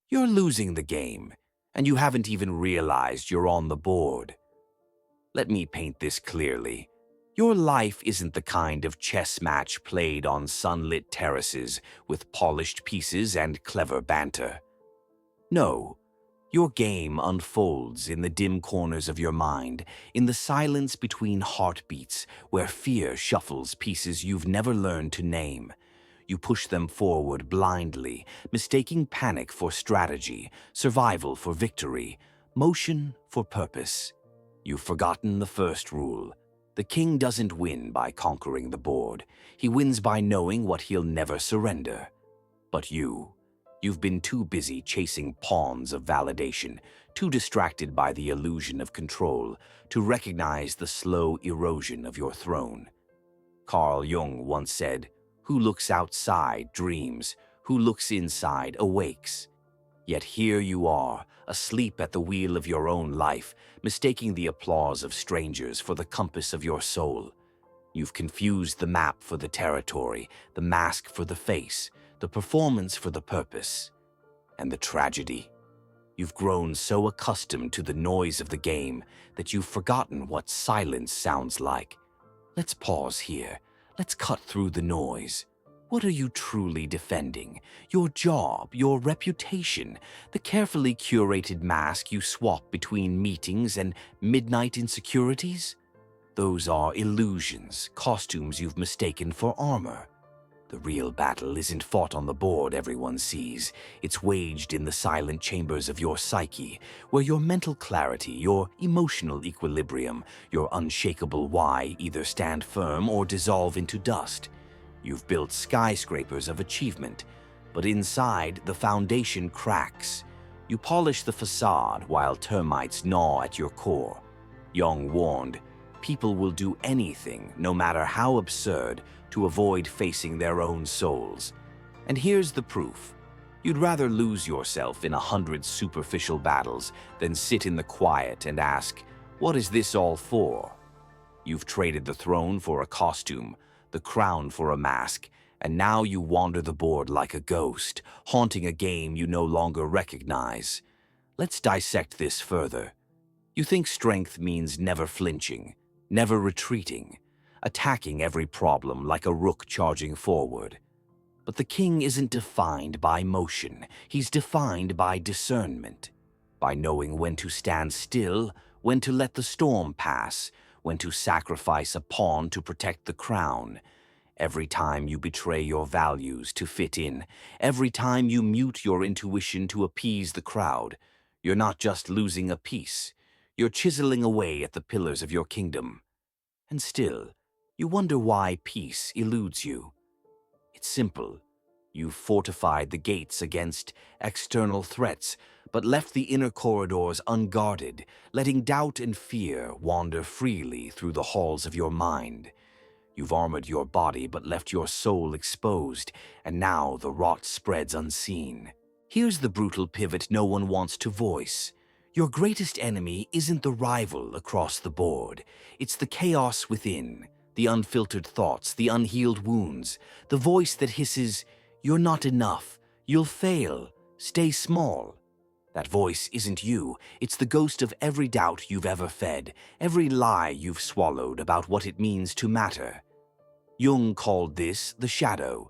You're losing the game, and you haven't even realized you're on the board. Let me paint this clearly. Your life isn't the kind of chess match played on sunlit terraces with polished pieces and clever banter. No, your game unfolds in the dim corners of your mind, in the silence between heartbeats where fear shuffles pieces you've never learned to name. You push them forward blindly, mistaking panic for strategy, survival for victory, motion for purpose. You've forgotten the first rule. The king doesn't win by conquering the board. He wins by knowing what he'll never surrender. But you've been too busy chasing pawns of validation, too distracted by the illusion of control, to recognize the slow erosion of your throne. Carl Jung once said, "Who looks outside dreams, who looks inside awakes." Yet here you are, asleep at the wheel of your own life, mistaking the applause of strangers for the compass of your soul. You've confused the map for the territory, the mask for the face, the performance for the purpose. And the tragedy? You've grown so accustomed to the noise of the game that you've forgotten what silence sounds like. Let's pause here. Let's cut through the noise. What are you truly defending? Your job, your reputation, the carefully curated mask you swap between meetings and midnight insecurities? Those are illusions, costumes you've mistaken for armor. The real battle isn't fought on the board everyone sees. It's waged in the silent chambers of your psyche, where your mental clarity, your emotional equilibrium, your unshakable why either stand firm or dissolve into dust. You've built skyscrapers of achievement, but inside the foundation cracks. You polish the facade while termites gnaw at your core. Jung warned, people will do anything, no matter how absurd, to avoid facing their own souls. And here's the proof. You'd rather lose yourself in 100 superficial battles than sit in the quiet and ask, what is this all for? You've traded the throne for a costume, the crown for a mask, and now you wander the board like a ghost, haunting a game you no longer recognize. Let's dissect this further. You think strength means never flinching, never retreating, attacking every problem like a rook charging forward. But the king isn't defined by motion. He's defined by discernment, by knowing when to stand still, when to let the storm pass, when to sacrifice a pawn to protect the crown. Every time you betray your values to fit in, every time you mute your intuition to appease the crowd, you're not just losing a piece, you're chiseling away at the pillars of your kingdom. And still, you wonder why peace eludes you. It's simple. You've fortified the gates against external threats, but left the inner corridors unguarded, letting doubt and fear wander freely through the halls of your mind. You've armored your body but left your soul exposed, and now the rot spreads unseen. Here's the brutal pivot no one wants to voice. Your greatest enemy isn't the rival across the board. It's the chaos within, the unfiltered thoughts, the unhealed wounds, the voice that hisses, "You're not enough, you'll fail, stay small." That voice isn't you. It's the ghost of every doubt you've ever fed, every lie you've swallowed about what it means to matter. Jung called this the shadow.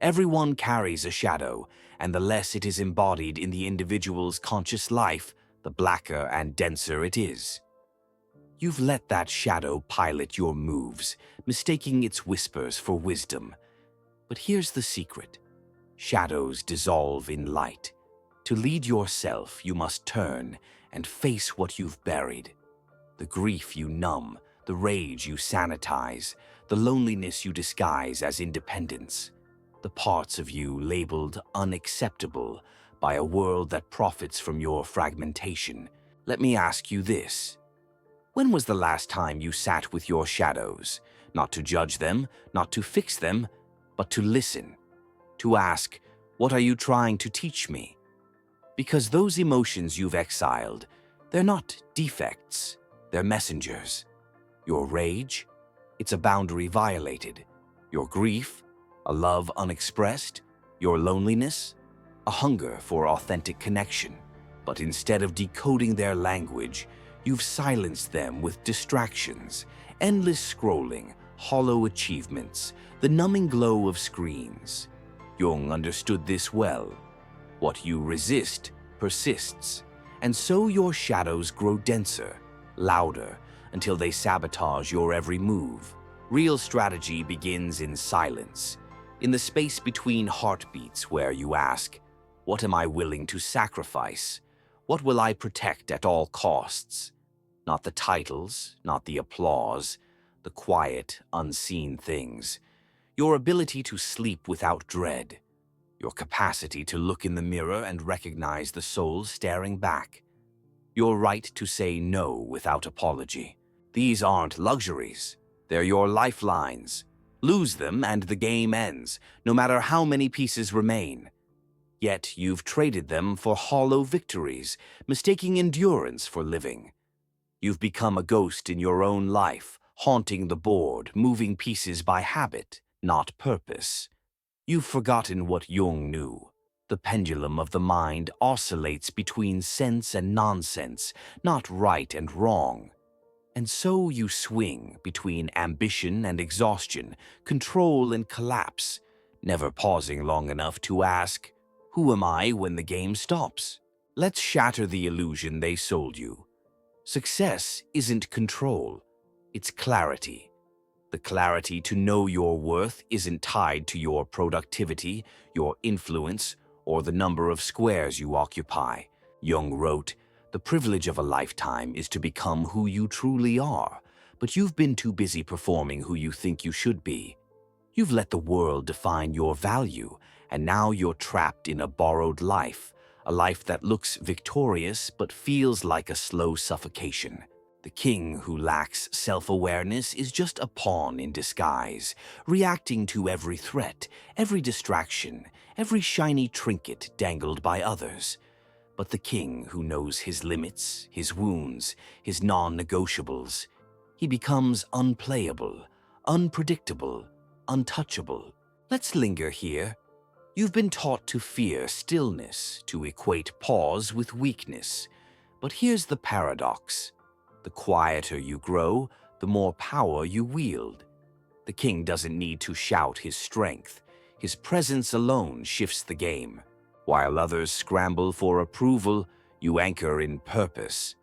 Everyone carries a shadow, and the less it is embodied in the individual's conscious life, the blacker and denser it is. You've let that shadow pilot your moves, mistaking its whispers for wisdom. But here's the secret. Shadows dissolve in light. To lead yourself, you must turn and face what you've buried. The grief you numb, the rage you sanitize, the loneliness you disguise as independence. The parts of you labeled unacceptable by a world that profits from your fragmentation. Let me ask you this. When was the last time you sat with your shadows? Not to judge them, not to fix them, but to listen. To ask, what are you trying to teach me? Because those emotions you've exiled, they're not defects, they're messengers. Your rage, it's a boundary violated. Your grief, a love unexpressed. Your loneliness, a hunger for authentic connection. But instead of decoding their language, you've silenced them with distractions, endless scrolling, hollow achievements, the numbing glow of screens. Jung understood this well. What you resist persists, and so your shadows grow denser, louder, until they sabotage your every move. Real strategy begins in silence, in the space between heartbeats where you ask, what am I willing to sacrifice? What will I protect at all costs? Not the titles, not the applause, the quiet, unseen things. Your ability to sleep without dread. Your capacity to look in the mirror and recognize the soul staring back. Your right to say no without apology. These aren't luxuries. They're your lifelines. Lose them and the game ends, no matter how many pieces remain. Yet you've traded them for hollow victories, mistaking endurance for living. You've become a ghost in your own life, haunting the board, moving pieces by habit, not purpose. You've forgotten what Jung knew. The pendulum of the mind oscillates between sense and nonsense, not right and wrong. And so you swing between ambition and exhaustion, control and collapse, never pausing long enough to ask, who am I when the game stops? Let's shatter the illusion they sold you. Success isn't control, it's clarity. The clarity to know your worth isn't tied to your productivity, your influence, or the number of squares you occupy. Jung wrote, the privilege of a lifetime is to become who you truly are, but you've been too busy performing who you think you should be. You've let the world define your value, and now you're trapped in a borrowed life, a life that looks victorious but feels like a slow suffocation. The king who lacks self-awareness is just a pawn in disguise, reacting to every threat, every distraction, every shiny trinket dangled by others. But the king who knows his limits, his wounds, his non-negotiables, he becomes unplayable, unpredictable, untouchable. Let's linger here. You've been taught to fear stillness, to equate pause with weakness. But here's the paradox. The quieter you grow, the more power you wield. The king doesn't need to shout his strength. His presence alone shifts the game. While others scramble for approval, you anchor in purpose.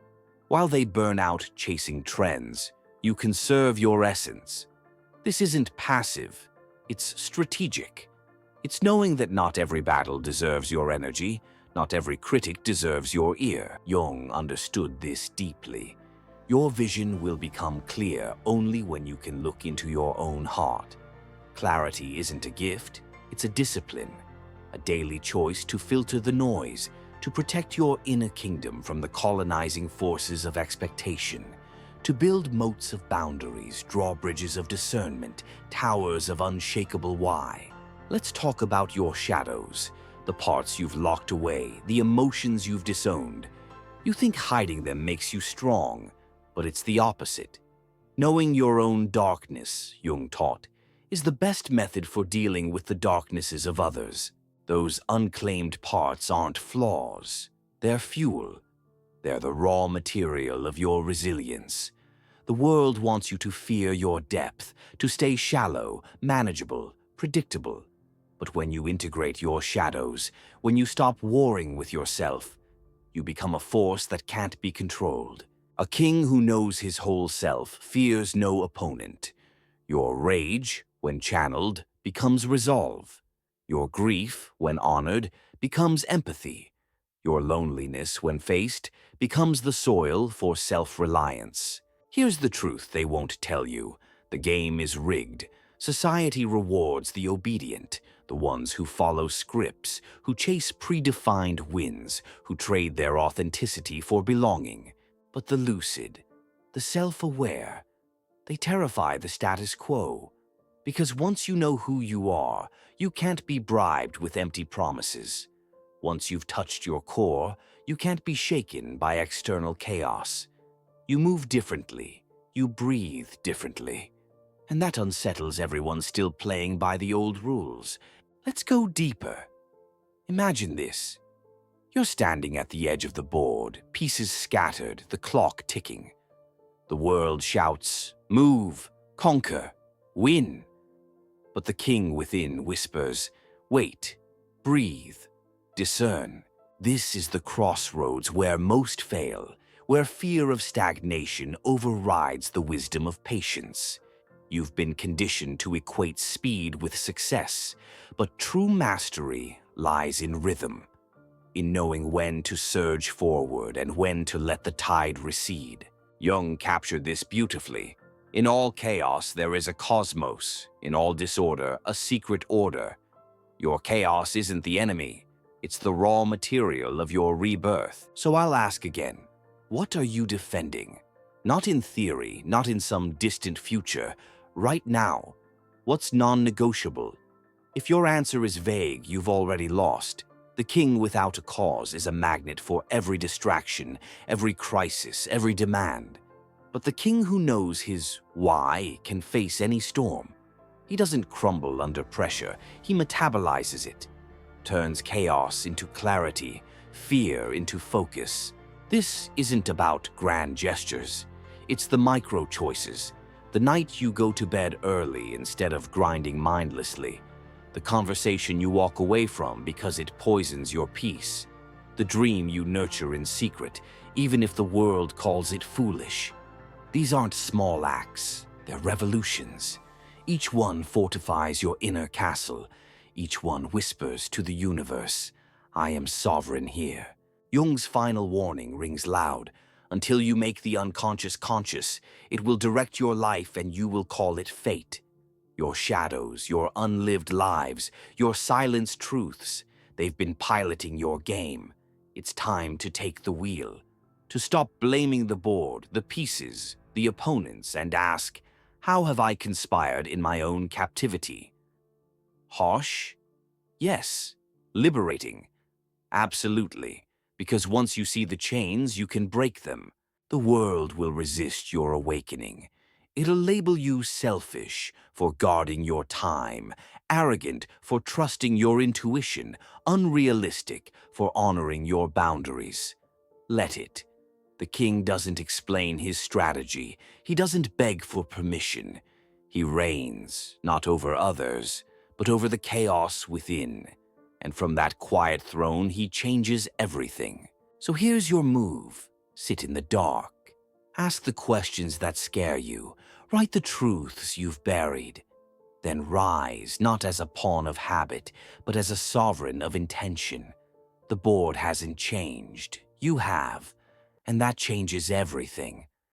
While they burn out chasing trends, you conserve your essence. This isn't passive, it's strategic. It's knowing that not every battle deserves your energy, not every critic deserves your ear. Jung understood this deeply. Your vision will become clear only when you can look into your own heart. Clarity isn't a gift, it's a discipline, a daily choice to filter the noise, to protect your inner kingdom from the colonizing forces of expectation, to build moats of boundaries, drawbridges of discernment, towers of unshakable why. Let's talk about your shadows, the parts you've locked away, the emotions you've disowned. You think hiding them makes you strong, but it's the opposite. Knowing your own darkness, Jung taught, is the best method for dealing with the darknesses of others. Those unclaimed parts aren't flaws. They're fuel. They're the raw material of your resilience. The world wants you to fear your depth, to stay shallow, manageable, predictable. But when you integrate your shadows, when you stop warring with yourself, you become a force that can't be controlled. A king who knows his whole self fears no opponent. Your rage, when channeled, becomes resolve. Your grief, when honored, becomes empathy. Your loneliness, when faced, becomes the soil for self-reliance. Here's the truth they won't tell you. The game is rigged. Society rewards the obedient, the ones who follow scripts, who chase predefined wins, who trade their authenticity for belonging. But the lucid, the self-aware, they terrify the status quo. Because once you know who you are, you can't be bribed with empty promises. Once you've touched your core, you can't be shaken by external chaos. You move differently, you breathe differently. And that unsettles everyone still playing by the old rules. Let's go deeper. Imagine this. You're standing at the edge of the board, pieces scattered, the clock ticking. The world shouts, "Move, conquer, win." But the king within whispers, "Wait, breathe, discern." This is the crossroads where most fail, where fear of stagnation overrides the wisdom of patience. You've been conditioned to equate speed with success, but true mastery lies in rhythm, in knowing when to surge forward and when to let the tide recede. Jung captured this beautifully. In all chaos, there is a cosmos. In all disorder, a secret order. Your chaos isn't the enemy. It's the raw material of your rebirth. So I'll ask again, what are you defending? Not in theory, not in some distant future. Right now, what's non-negotiable? If your answer is vague, you've already lost. The king without a cause is a magnet for every distraction, every crisis, every demand. But the king who knows his why can face any storm. He doesn't crumble under pressure, he metabolizes it, turns chaos into clarity, fear into focus. This isn't about grand gestures, it's the micro choices. The night you go to bed early instead of grinding mindlessly. The conversation you walk away from because it poisons your peace. The dream you nurture in secret, even if the world calls it foolish. These aren't small acts, they're revolutions. Each one fortifies your inner castle. Each one whispers to the universe, "I am sovereign here." Jung's final warning rings loud. Until you make the unconscious conscious, it will direct your life and you will call it fate. Your shadows, your unlived lives, your silenced truths, they've been piloting your game. It's time to take the wheel, to stop blaming the board, the pieces, the opponents, and ask, how have I conspired in my own captivity? Harsh? Yes. Liberating? Absolutely. Because once you see the chains, you can break them. The world will resist your awakening. It'll label you selfish for guarding your time, arrogant for trusting your intuition, unrealistic for honoring your boundaries. Let it. The king doesn't explain his strategy. He doesn't beg for permission. He reigns, not over others, but over the chaos within. And from that quiet throne, he changes everything. So here's your move. Sit in the dark. Ask the questions that scare you. Write the truths you've buried. Then rise, not as a pawn of habit, but as a sovereign of intention. The board hasn't changed. You have. And that changes everything.